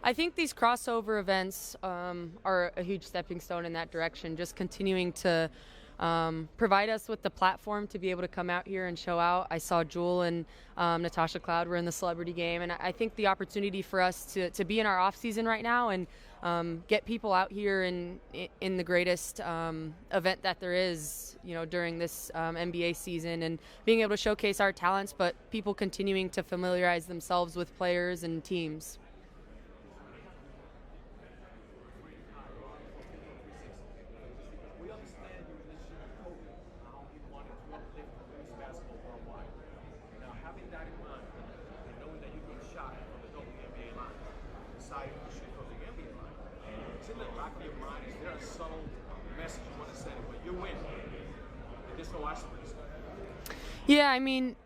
I think these crossover events are a huge stepping stone in that direction, just continuing to provide us with the platform to be able to come out here and show out. I saw Jewel and Natasha Cloud were in the celebrity game, and I think the opportunity for us to be in our off season right now and get people out here in the greatest event that there is, during this NBA season, and being able to showcase our talents, but people continuing to familiarize themselves with players and teams. We understand your relationship with Kobe, how he wanted to uplift women's basketball worldwide. Now, having that in mind, and knowing that you're being shot from the WNBA line, deciding to shoot from the NBA line, it's in the back of your mind, is there a subtle message you want to send when you win? And there's no asterisks. Yeah, I mean,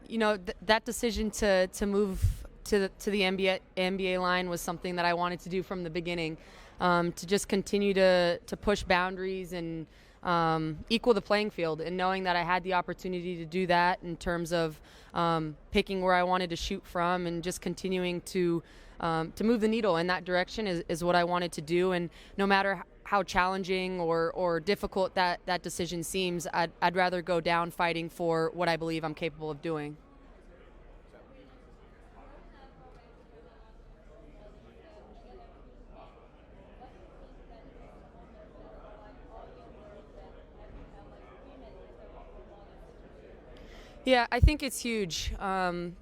that decision to move to the NBA line was something that I wanted to do from the beginning, to just continue to push boundaries and equal the playing field, and knowing that I had the opportunity to do that in terms of picking where I wanted to shoot from, and just continuing to move the needle in that direction is what I wanted to do. And no matter how challenging or difficult that decision seems, I'd rather go down fighting for what I believe I'm capable of doing. Yeah, I think it's huge,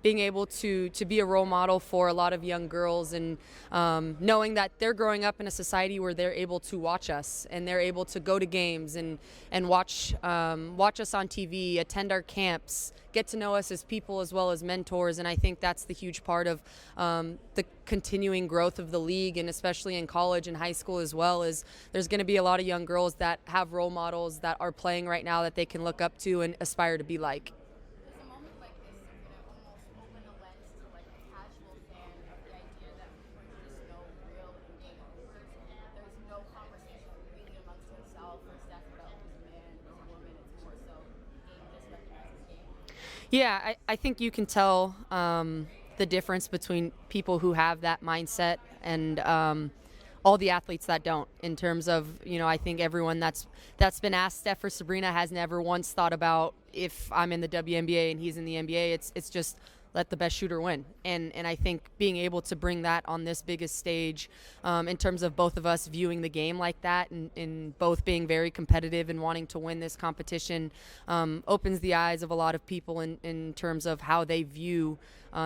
being able to be a role model for a lot of young girls, and knowing that they're growing up in a society where they're able to watch us, and they're able to go to games and watch us on TV, attend our camps, get to know us as people as well as mentors. And I think that's the huge part of the continuing growth of the league, and especially in college and high school as well, is there's going to be a lot of young girls that have role models that are playing right now that they can look up to and aspire to be like. Does a moment like this, almost open a lens to like a casual fan of the idea that there's just no real NBA hoopers? There's no conversation really amongst yourself or Steph about who's a man, who's a woman. It's more so game just recognizes game. Yeah, I think you can tell the difference between people who have that mindset and all the athletes that don't. In terms of, I think everyone that's been asked Steph or Sabrina has never once thought about, if I'm in the WNBA and he's in the NBA, it's just let the best shooter win. And I think being able to bring that on this biggest stage, in terms of both of us viewing the game like that, and both being very competitive and wanting to win this competition, opens the eyes of a lot of people in terms of how they view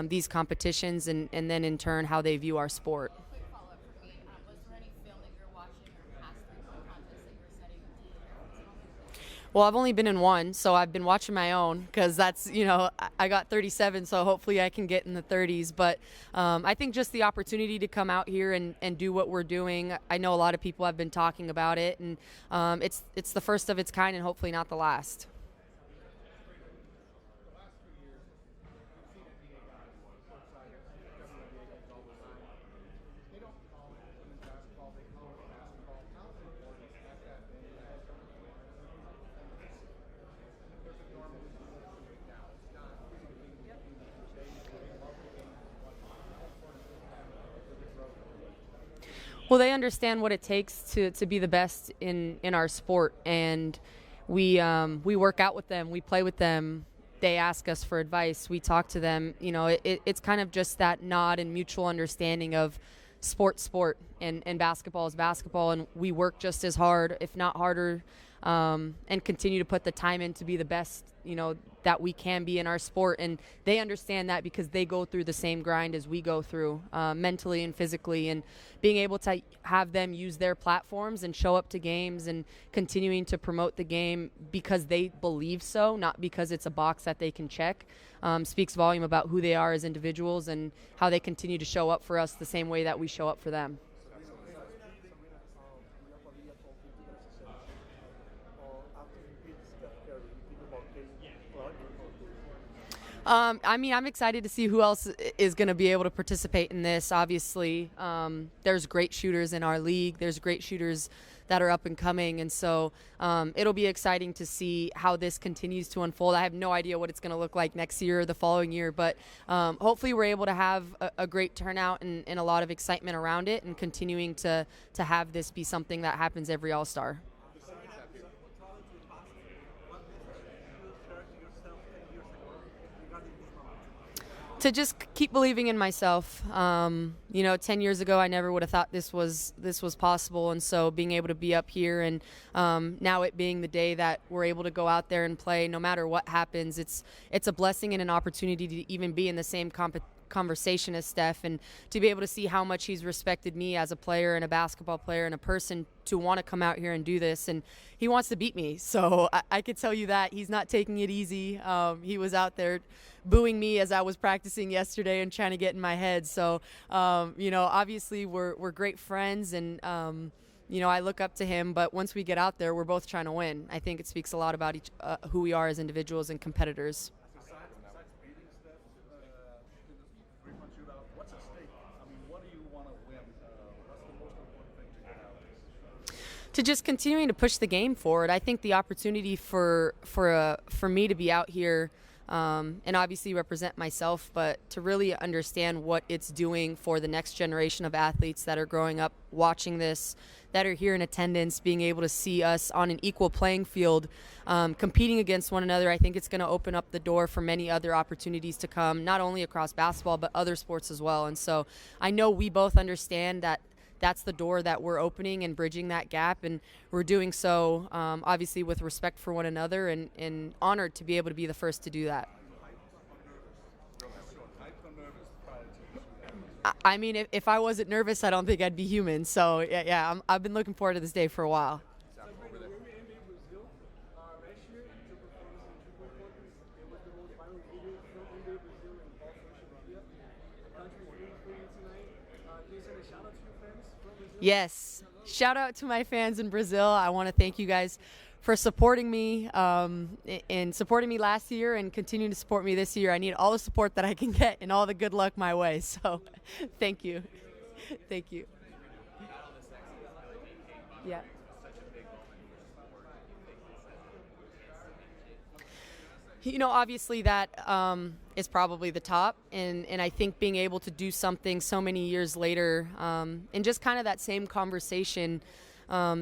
these competitions, and then in turn how they view our sport. Quick follow up for me. Was there any film that you're watching or past three-point contests that you're setting to prepare for this moment? Well, I've only been in one, so I've been watching my own, because that's, I got 37, so hopefully I can get in the 30s. But I think just the opportunity to come out here and do what we're doing, I know a lot of people have been talking about it, and it's the first of its kind, and hopefully not the last. Well, they understand what it takes to be the best in our sport, and we work out with them, we play with them. They ask us for advice, we talk to them. It's kind of just that nod and mutual understanding of sport, and basketball is basketball, and we work just as hard, if not harder, and continue to put the time in to be the best, that we can be in our sport. And they understand that because they go through the same grind as we go through, mentally and physically, and being able to have them use their platforms and show up to games and continuing to promote the game because they believe so, not because it's a box that they can check, speaks volume about who they are as individuals and how they continue to show up for us the same way that we show up for them. I'm excited to see who else is going to be able to participate in this. Obviously, there's great shooters in our league. There's great shooters that are up and coming. And so it'll be exciting to see how this continues to unfold. I have no idea what it's going to look like next year or the following year, but hopefully we're able to have a great turnout and a lot of excitement around it, and continuing to have this be something that happens every All-Star. To just keep believing in myself. 10 years ago, I never would have thought this was possible, and so being able to be up here, and now it being the day that we're able to go out there and play, no matter what happens, it's a blessing and an opportunity to even be in the same conversation as Steph, and to be able to see how much he's respected me as a player and a basketball player and a person, to want to come out here and do this. And he wants to beat me, so I could tell you that he's not taking it easy. He was out there booing me as I was practicing yesterday and trying to get in my head. So obviously we're great friends, and I look up to him, but once we get out there, we're both trying to win. I think it speaks a lot about who we are as individuals and competitors. Besides beating Steph in the three-point shootout, what's at stake? I mean, what do you want to win? What's the most important thing to get out of this? To just continuing to push the game forward. I think the opportunity for me to be out here and obviously represent myself, but to really understand what it's doing for the next generation of athletes that are growing up watching this, that are here in attendance, being able to see us on an equal playing field, competing against one another. I think it's going to open up the door for many other opportunities to come, not only across basketball, but other sports as well. And so I know we both understand that that's the door that we're opening and bridging that gap, and we're doing so obviously with respect for one another, and honored to be able to be the first to do that. I mean, if I wasn't nervous, I don't think I'd be human. So yeah, I've been looking forward to this day for a while. Yes. Shout out to my fans in Brazil. I want to thank you guys for supporting me and supporting me last year and continuing to support me this year. I need all the support that I can get and all the good luck my way. So thank you. Thank you. Yeah. Obviously that is probably the top, and I think being able to do something so many years later, and just kind of that same conversation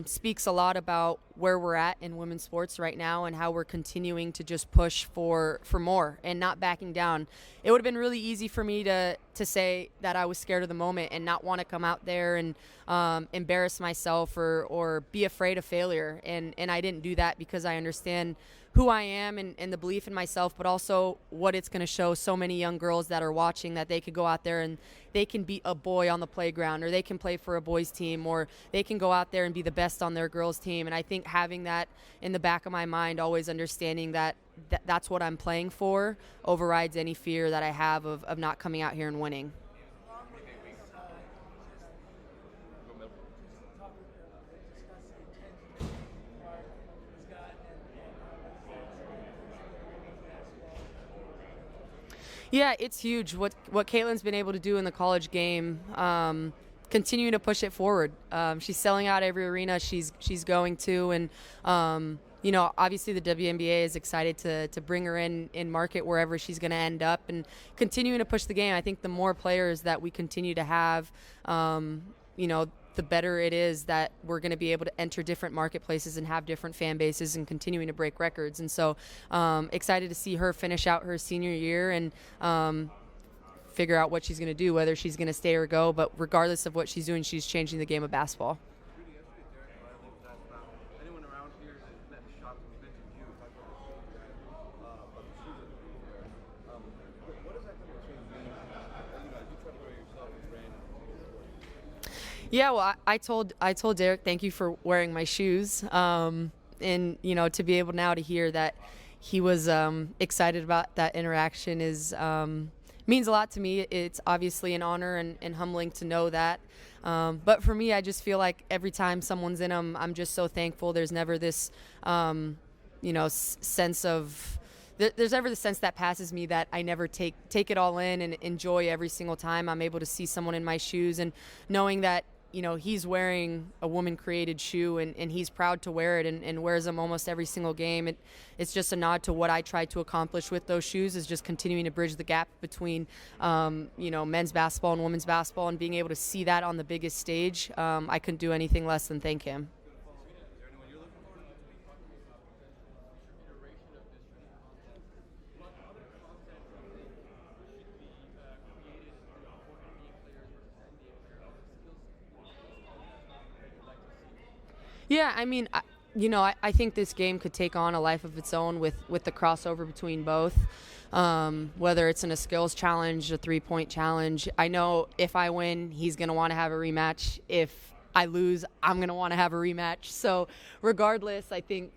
speaks a lot about where we're at in women's sports right now, and how we're continuing to just push for more and not backing down. It would have been really easy for me to say that I was scared of the moment and not want to come out there and embarrass myself or be afraid of failure, and I didn't do that, because I understand who I am and the belief in myself, but also what it's going to show so many young girls that are watching, that they could go out there and they can beat a boy on the playground, or they can play for a boys team, or they can go out there and be the best on their girls team. And I think having that in the back of my mind, always understanding that that's what I'm playing for, overrides any fear that I have of not coming out here and winning. Yeah, it's huge what Caitlin's been able to do in the college game, continuing to push it forward. She's selling out every arena she's going to, and obviously the WNBA is excited to bring her in market wherever she's going to end up, and continuing to push the game. I think the more players that we continue to have, the better it is that we're going to be able to enter different marketplaces and have different fan bases and continuing to break records. And so excited to see her finish out her senior year and figure out what she's going to do, whether she's going to stay or go. But regardless of what she's doing, she's changing the game of basketball. Anyone around here that shot from vintage you, what is that going to change? You try to go yourself and brand. Yeah, well, I told Derek, thank you for wearing my shoes, and to be able now to hear that he was excited about that interaction is means a lot to me. It's obviously an honor and humbling to know that, but for me, I just feel like every time someone's in them, I'm just so thankful. There's never this sense of there's ever the sense that passes me that I never take it all in and enjoy every single time I'm able to see someone in my shoes, and knowing that he's wearing a woman-created shoe, and he's proud to wear it and wears them almost every single game. It's just a nod to what I tried to accomplish with those shoes, is just continuing to bridge the gap between, men's basketball and women's basketball, and being able to see that on the biggest stage. I couldn't do anything less than thank him. Yeah, I mean, I think this game could take on a life of its own with the crossover between both. Whether it's in a skills challenge, a three-point challenge. I know if I win, he's going to want to have a rematch. If I lose, I'm going to want to have a rematch. So regardless, I think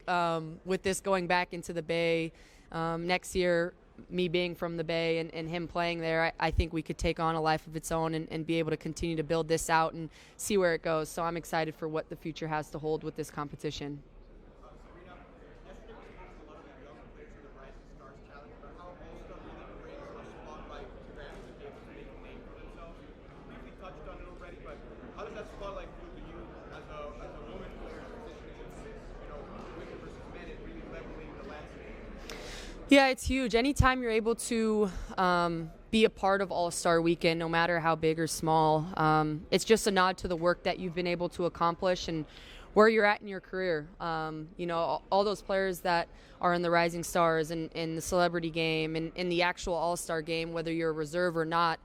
with this going back into the Bay next year, me being from the Bay and him playing there, I think we could take on a life of its own and be able to continue to build this out and see where it goes. So I'm excited for what the future has to hold with this competition. Sabrina, yesterday was a lot of the young players in the Rising Stars Challenge, but how All-Star really brings a spotlight to them to be able to make a name for themselves. You briefly touched on it already, but how does that spotlight feel to you as a woman player positioning into this, women versus men, and really leveling the landscape? Yeah, it's huge. Anytime you're able to be a part of All-Star Weekend, no matter how big or small, it's just a nod to the work that you've been able to accomplish and where you're at in your career. All those players that are in the Rising Stars and in the celebrity game and in the actual All-Star game, whether you're a reserve or not,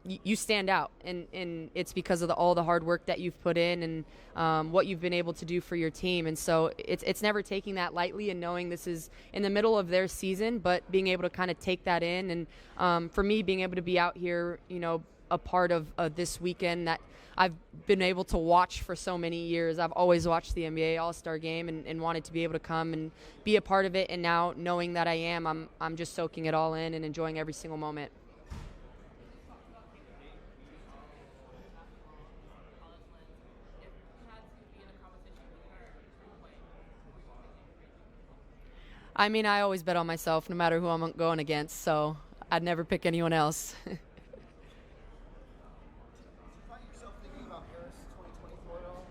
you stand out, and it's because of all the hard work that you've put in and what you've been able to do for your team. And so it's never taking that lightly and knowing this is in the middle of their season, but being able to kind of take that in. And for me, being able to be out here, a part of this weekend that I've been able to watch for so many years. I've always watched the NBA All-Star Game and wanted to be able to come and be a part of it. And now knowing that I am, I'm just soaking it all in and enjoying every single moment. I mean, I always bet on myself no matter who I'm going against, so I'd never pick anyone else. Do you find yourself thinking about Paris 2024 at all?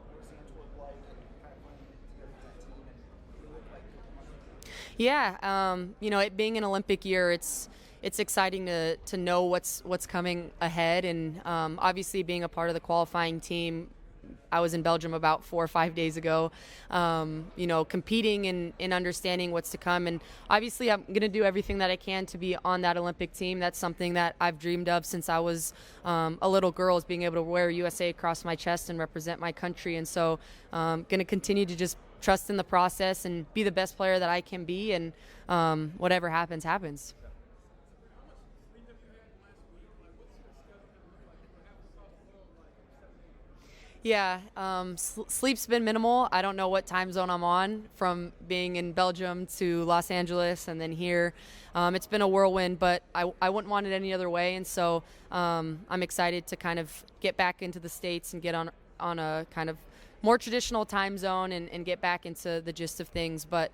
What it's going to look like and kind of putting together that team and really look like? Yeah, it being an Olympic year, it's exciting to know what's coming ahead, and obviously being a part of the qualifying team. I was in Belgium about 4 or 5 days ago, competing and understanding what's to come. And obviously I'm going to do everything that I can to be on that Olympic team. That's something that I've dreamed of since I was a little girl, is being able to wear USA across my chest and represent my country. And so going to continue to just trust in the process and be the best player that I can be. And whatever happens, happens. Yeah, sleep's been minimal. I don't know what time zone I'm on from being in Belgium to Los Angeles and then here. It's been a whirlwind, but I wouldn't want it any other way. And so I'm excited to kind of get back into the States and get on a kind of more traditional time zone and get back into the gist of things. But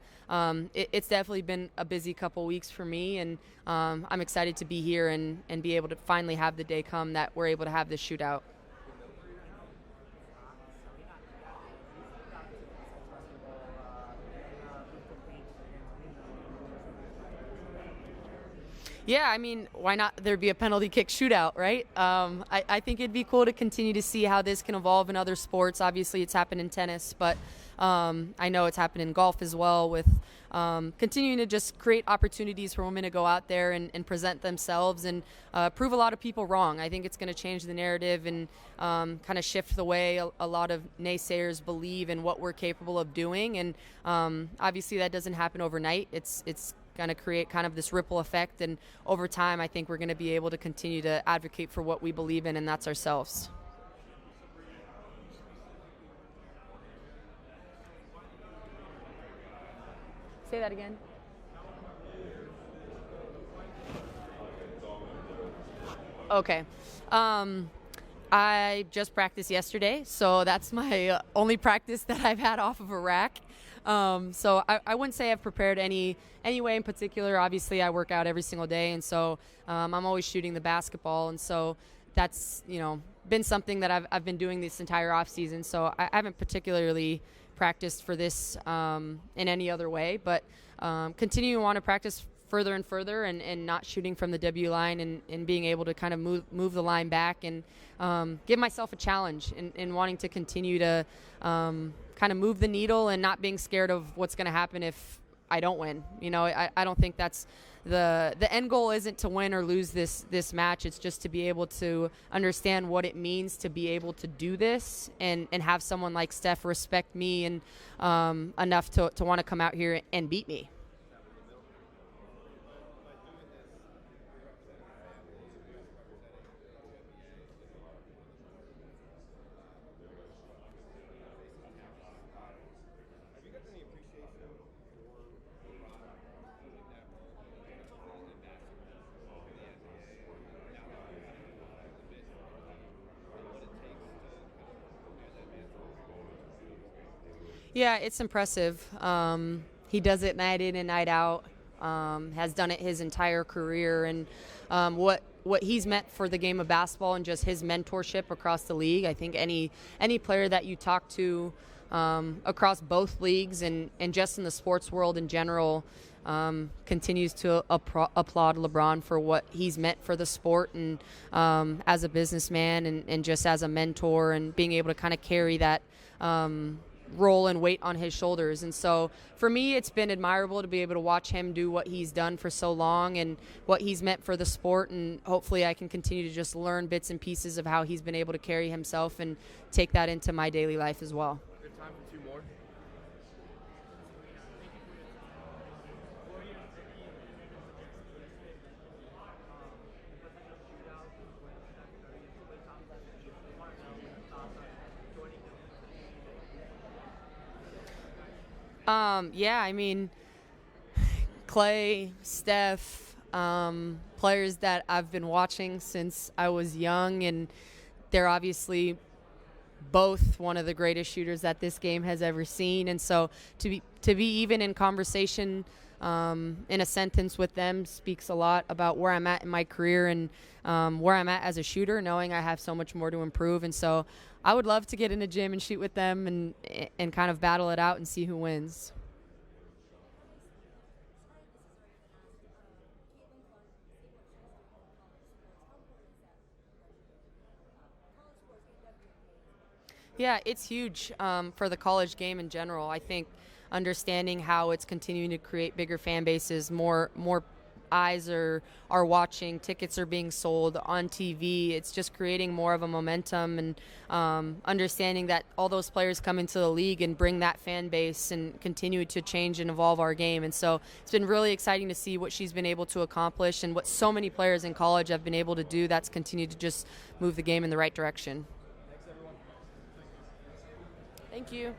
it's definitely been a busy couple weeks for me, and I'm excited to be here and be able to finally have the day come that we're able to have this shootout. Yeah, I mean, why not there be a penalty kick shootout, right? I think it'd be cool to continue to see how this can evolve in other sports. Obviously, it's happened in tennis, but I know it's happened in golf as well, with continuing to just create opportunities for women to go out there and present themselves and prove a lot of people wrong. I think it's going to change the narrative and kind of shift the way a lot of naysayers believe in what we're capable of doing. And obviously, that doesn't happen overnight. It's going to create kind of this ripple effect, and over time I think we're going to be able to continue to advocate for what we believe in, and that's ourselves. Say that again. Okay. I just practiced yesterday, so that's my only practice that I've had off of a rack. So I wouldn't say I've prepared any way in particular. Obviously, I work out every single day, and so I'm always shooting the basketball. And so that's been something that I've been doing this entire off season. So I haven't particularly practiced for this in any other way, but continue to want to practice further and further, and not shooting from the W line, and being able to kind of move the line back, and give myself a challenge in wanting to continue to kind of move the needle, and not being scared of what's going to happen if I don't win. I don't think that's the end goal isn't to win or lose this match. It's just to be able to understand what it means to be able to do this, and have someone like Steph respect me and enough to want to come out here and beat me. Yeah, it's impressive. He does it night in and night out. Has done it his entire career, and what he's meant for the game of basketball, and just his mentorship across the league. I think any player that you talk to across both leagues, and just in the sports world in general, continues to applaud LeBron for what he's meant for the sport, and as a businessman, and just as a mentor, and being able to kind of carry that role and weight on his shoulders. And so for me, it's been admirable to be able to watch him do what he's done for so long, and what he's meant for the sport, and hopefully I can continue to just learn bits and pieces of how he's been able to carry himself, and take that into my daily life as well. Good time for two more. Yeah, I mean, Clay, Steph, players that I've been watching since I was young, and they're obviously both one of the greatest shooters that this game has ever seen. And so to be even in conversation in a sentence with them speaks a lot about where I'm at in my career, and where I'm at as a shooter, knowing I have so much more to improve. And so I would love to get in a gym and shoot with them, and kind of battle it out and see who wins. Yeah, it's huge for the college game in general. I think understanding how it's continuing to create bigger fan bases, more eyes are watching, tickets are being sold on TV. It's just creating more of a momentum, and understanding that all those players come into the league and bring that fan base, and continue to change and evolve our game. And so it's been really exciting to see what she's been able to accomplish, and what so many players in college have been able to do. That's continued to just move the game in the right direction. Thanks, everyone. Thank you.